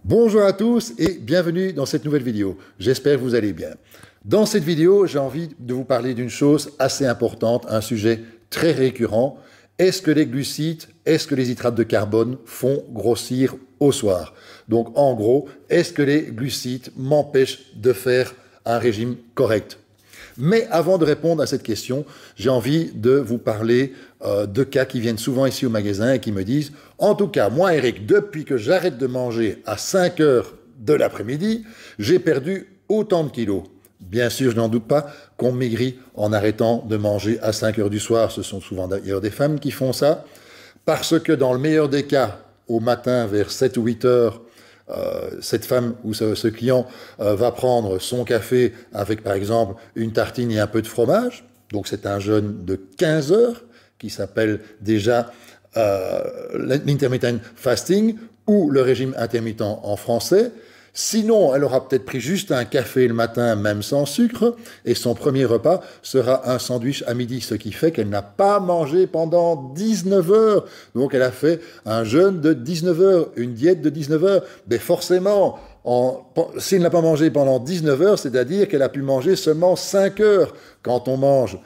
Bonjour à tous et bienvenue dans cette nouvelle vidéo. J'espère que vous allez bien. Dans cette vidéo, j'ai envie de vous parler d'une chose assez importante, un sujet très récurrent. Est-ce que les glucides, est-ce que les hydrates de carbone font grossir au soir? Donc en gros, est-ce que les glucides m'empêchent de faire un régime correct? Mais avant de répondre à cette question, j'ai envie de vous parler de cas qui viennent souvent ici au magasin et qui me disent « En tout cas, moi Eric, depuis que j'arrête de manger à 5 heures de l'après-midi, j'ai perdu autant de kilos. » Bien sûr, je n'en doute pas qu'on maigrit en arrêtant de manger à 5 heures du soir. Ce sont souvent d'ailleurs des femmes qui font ça. Parce que dans le meilleur des cas, au matin vers 7 ou 8 heures, cette femme ou ce client va prendre son café avec par exemple une tartine et un peu de fromage. Donc c'est un jeûne de 15 heures qui s'appelle déjà l'intermittent fasting ou le régime intermittent en français. Sinon, elle aura peut-être pris juste un café le matin, même sans sucre, et son premier repas sera un sandwich à midi, ce qui fait qu'elle n'a pas mangé pendant 19 heures. Donc elle a fait un jeûne de 19 heures, une diète de 19 heures. Mais forcément, s'il n'a pas mangé pendant 19 heures, c'est-à-dire qu'elle a pu manger seulement 5 heures. Quand on mange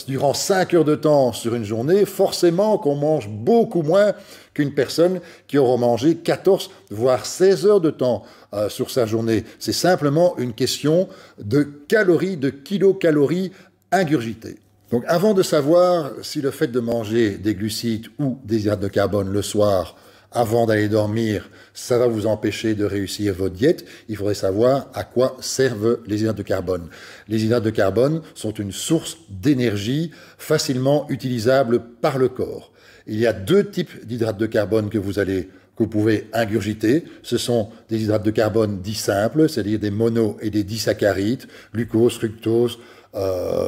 durant 5 heures de temps sur une journée, forcément qu'on mange beaucoup moins qu'une personne qui aura mangé 14, voire 16 heures de temps sur sa journée. C'est simplement une question de calories, de kilocalories ingurgitées. Donc avant de savoir si le fait de manger des glucides ou des hydrates de carbone le soir avant d'aller dormir, ça va vous empêcher de réussir votre diète, il faudrait savoir à quoi servent les hydrates de carbone. Les hydrates de carbone sont une source d'énergie facilement utilisable par le corps. Il y a deux types d'hydrates de carbone que vous pouvez ingurgiter. Ce sont des hydrates de carbone dits simples, c'est-à-dire des mono- et des disaccharides, glucose, fructose,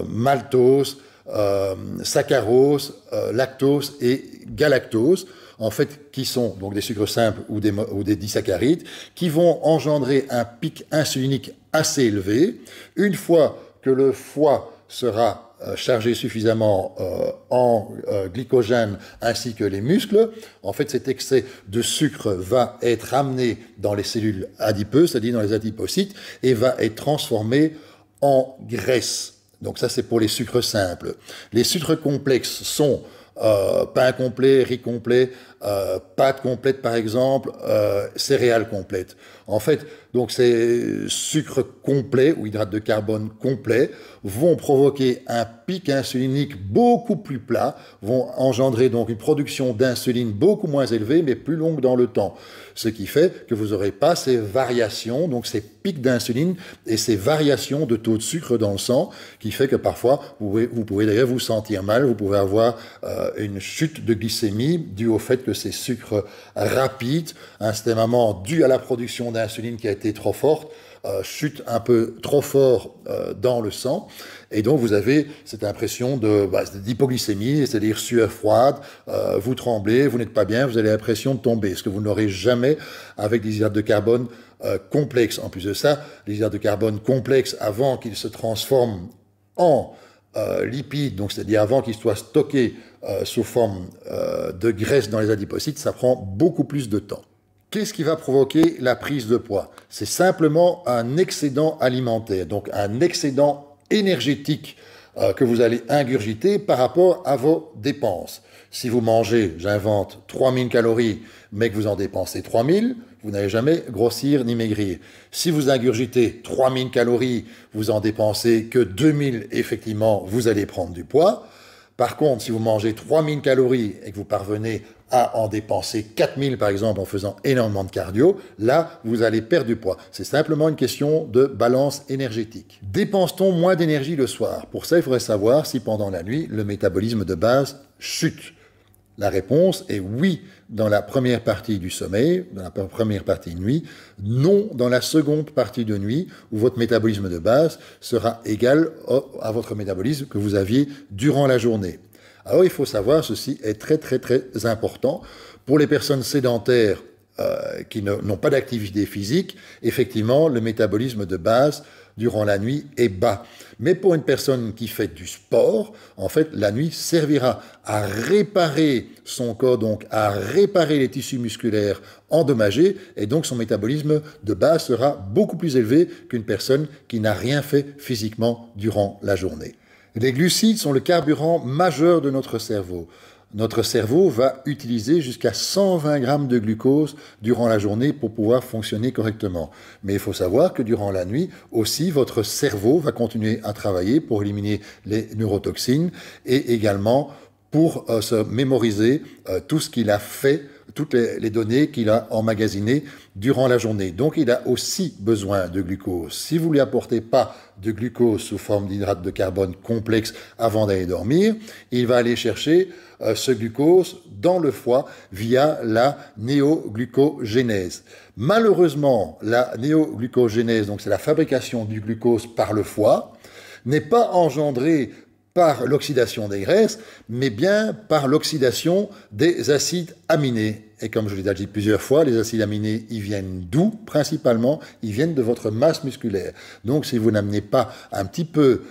maltose, saccharose, lactose et galactose, en fait, qui sont donc des sucres simples ou des disaccharides, qui vont engendrer un pic insulinique assez élevé. Une fois que le foie sera chargé suffisamment en glycogène ainsi que les muscles, en fait, cet excès de sucre va être amené dans les cellules adipeuses, c'est-à-dire dans les adipocytes, et va être transformé en graisse. Donc ça, c'est pour les sucres simples. Les sucres complexes sont pain complet, riz complet, pâtes complètes par exemple, céréales complètes. En fait, donc ces sucres complets ou hydrates de carbone complets vont provoquer un pic insulinique beaucoup plus plat, vont engendrer donc une production d'insuline beaucoup moins élevée mais plus longue dans le temps. Ce qui fait que vous n'aurez pas ces variations, donc ces pics d'insuline et ces variations de taux de sucre dans le sang, qui fait que parfois vous pouvez d'ailleurs vous sentir mal, vous pouvez avoir une chute de glycémie due au fait que ces sucres rapides, instantanément dus à la production d'insuline qui a été trop forte, chute un peu trop fort dans le sang, et donc vous avez cette impression d'hypoglycémie, c'est-à-dire sueur froide, vous tremblez, vous n'êtes pas bien, vous avez l'impression de tomber, ce que vous n'aurez jamais avec des hydrates de carbone complexes. En plus de ça, les hydrates de carbone complexes, avant qu'ils se transforment en lipides, donc c'est-à-dire avant qu'ils soient stockés sous forme de graisse dans les adipocytes, ça prend beaucoup plus de temps. Qu'est-ce qui va provoquer la prise de poids? C'est simplement un excédent alimentaire, donc un excédent énergétique que vous allez ingurgiter par rapport à vos dépenses. Si vous mangez, j'invente, 3000 calories, mais que vous en dépensez 3000, vous n'allez jamais grossir ni maigrir. Si vous ingurgitez 3000 calories, vous en dépensez que 2000, effectivement, vous allez prendre du poids. Par contre, si vous mangez 3000 calories et que vous parvenez à en dépenser 4000 par exemple en faisant énormément de cardio, là, vous allez perdre du poids. C'est simplement une question de balance énergétique. Dépense-t-on moins d'énergie le soir? Pour ça, il faudrait savoir si pendant la nuit, le métabolisme de base chute. La réponse est oui dans la première partie du sommeil, dans la première partie de nuit, non dans la seconde partie de nuit où votre métabolisme de base sera égal à votre métabolisme que vous aviez durant la journée. Alors il faut savoir, ceci est très important. Pour les personnes sédentaires, qui n'ont pas d'activité physique, effectivement, le métabolisme de base durant la nuit est bas. Mais pour une personne qui fait du sport, en fait, la nuit servira à réparer son corps, donc à réparer les tissus musculaires endommagés, et donc son métabolisme de base sera beaucoup plus élevé qu'une personne qui n'a rien fait physiquement durant la journée. Les glucides sont le carburant majeur de notre cerveau. Notre cerveau va utiliser jusqu'à 120 grammes de glucose durant la journée pour pouvoir fonctionner correctement. Mais il faut savoir que durant la nuit aussi, votre cerveau va continuer à travailler pour éliminer les neurotoxines et également pour se mémoriser tout ce qu'il a fait, toutes les données qu'il a emmagasinées durant la journée. Donc il a aussi besoin de glucose. Si vous ne lui apportez pas de glucose sous forme d'hydrate de carbone complexe avant d'aller dormir, il va aller chercher ce glucose dans le foie via la néoglucogénèse. Malheureusement, la néoglucogénèse, donc c'est la fabrication du glucose par le foie, n'est pas engendrée par l'oxydation des graisses, mais bien par l'oxydation des acides aminés. Et comme je l'ai déjà dit plusieurs fois, les acides aminés, ils viennent d'où principalement? Ils viennent de votre masse musculaire. Donc si vous n'amenez pas un petit peu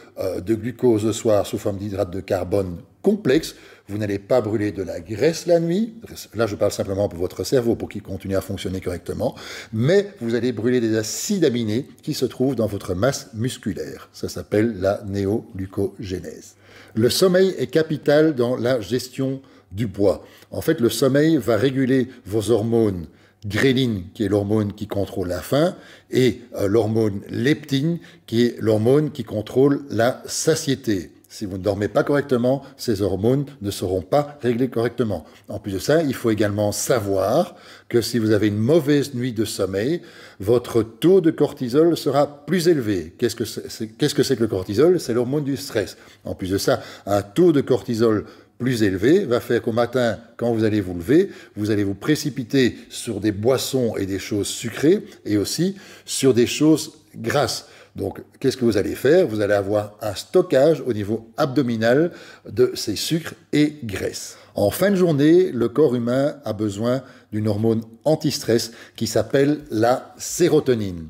de glucose le soir sous forme d'hydrate de carbone complexe, vous n'allez pas brûler de la graisse la nuit. Là, je parle simplement pour votre cerveau, pour qu'il continue à fonctionner correctement. Mais vous allez brûler des acides aminés qui se trouvent dans votre masse musculaire. Ça s'appelle la néoglucogénèse. Le sommeil est capital dans la gestion du poids. En fait, le sommeil va réguler vos hormones gréline, qui est l'hormone qui contrôle la faim, et l'hormone leptine, qui est l'hormone qui contrôle la satiété. Si vous ne dormez pas correctement, ces hormones ne seront pas réglées correctement. En plus de ça, il faut également savoir que si vous avez une mauvaise nuit de sommeil, votre taux de cortisol sera plus élevé. Qu'est-ce que c'est que le cortisol? C'est l'hormone du stress. En plus de ça, un taux de cortisol plus élevé va faire qu'au matin, quand vous allez vous lever, vous allez vous précipiter sur des boissons et des choses sucrées et aussi sur des choses grasses. Donc, qu'est-ce que vous allez faire? Vous allez avoir un stockage au niveau abdominal de ces sucres et graisses. En fin de journée, le corps humain a besoin d'une hormone anti-stress qui s'appelle la sérotonine.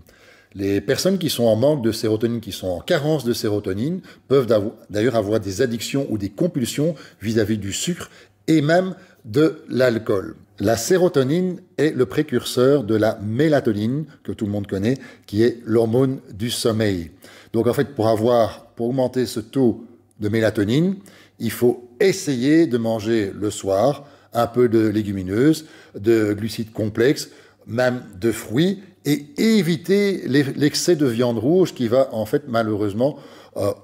Les personnes qui sont en manque de sérotonine, qui sont en carence de sérotonine, peuvent d'ailleurs avoir des addictions ou des compulsions vis-à-vis du sucre et même de l'alcool. La sérotonine est le précurseur de la mélatonine, que tout le monde connaît, qui est l'hormone du sommeil. Donc en fait, pour augmenter ce taux de mélatonine, il faut essayer de manger le soir un peu de légumineuses, de glucides complexes, même de fruits, et éviter l'excès de viande rouge qui va en fait malheureusement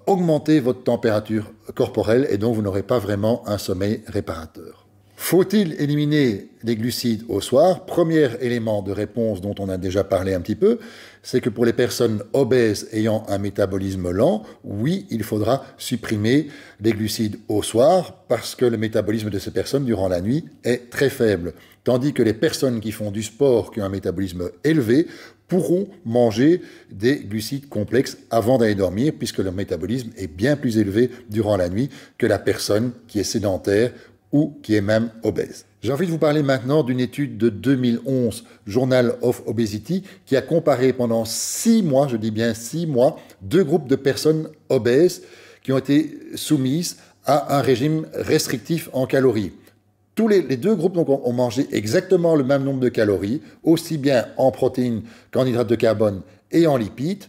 augmenter votre température corporelle et donc vous n'aurez pas vraiment un sommeil réparateur. Faut-il éliminer les glucides au soir? Premier élément de réponse dont on a déjà parlé un petit peu, c'est que pour les personnes obèses ayant un métabolisme lent, oui, il faudra supprimer les glucides au soir parce que le métabolisme de ces personnes durant la nuit est très faible. Tandis que les personnes qui font du sport, qui ont un métabolisme élevé, pourront manger des glucides complexes avant d'aller dormir puisque leur métabolisme est bien plus élevé durant la nuit que la personne qui est sédentaire ou qui est même obèse. J'ai envie de vous parler maintenant d'une étude de 2011, Journal of Obesity, qui a comparé pendant 6 mois, je dis bien 6 mois, 2 groupes de personnes obèses qui ont été soumises à un régime restrictif en calories. Les 2 groupes donc, ont mangé exactement le même nombre de calories, aussi bien en protéines qu'en hydrates de carbone et en lipides.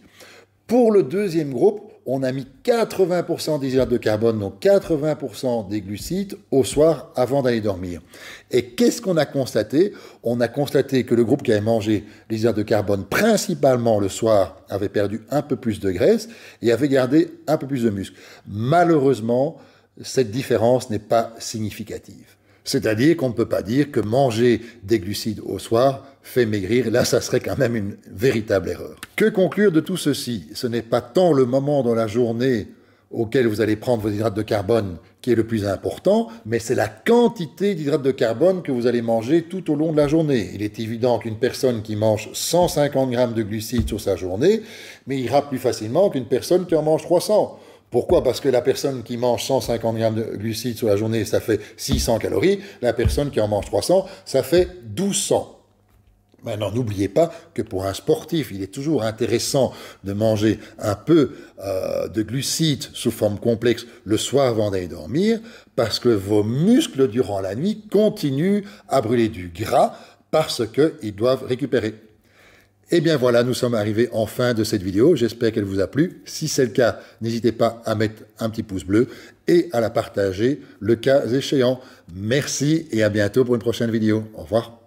Pour le deuxième groupe, on a mis 80% des hydrates de carbone, donc 80% des glucides, au soir avant d'aller dormir. Et qu'est-ce qu'on a constaté? On a constaté que le groupe qui avait mangé les hydrates de carbone principalement le soir avait perdu un peu plus de graisse et avait gardé un peu plus de muscle. Malheureusement, cette différence n'est pas significative. C'est-à-dire qu'on ne peut pas dire que manger des glucides au soir fait maigrir. Là, ça serait quand même une véritable erreur. Que conclure de tout ceci? Ce n'est pas tant le moment dans la journée auquel vous allez prendre vos hydrates de carbone qui est le plus important, mais c'est la quantité d'hydrates de carbone que vous allez manger tout au long de la journée. Il est évident qu'une personne qui mange 150 grammes de glucides sur sa journée maigrira plus facilement qu'une personne qui en mange 300. Pourquoi? Parce que la personne qui mange 150 grammes de glucides sur la journée, ça fait 600 calories. La personne qui en mange 300, ça fait 1200. Maintenant, n'oubliez pas que pour un sportif, il est toujours intéressant de manger un peu de glucides sous forme complexe le soir avant d'aller dormir, parce que vos muscles, durant la nuit, continuent à brûler du gras parce qu'ils doivent récupérer. Et bien voilà, nous sommes arrivés en fin de cette vidéo. J'espère qu'elle vous a plu. Si c'est le cas, n'hésitez pas à mettre un petit pouce bleu et à la partager le cas échéant. Merci et à bientôt pour une prochaine vidéo. Au revoir.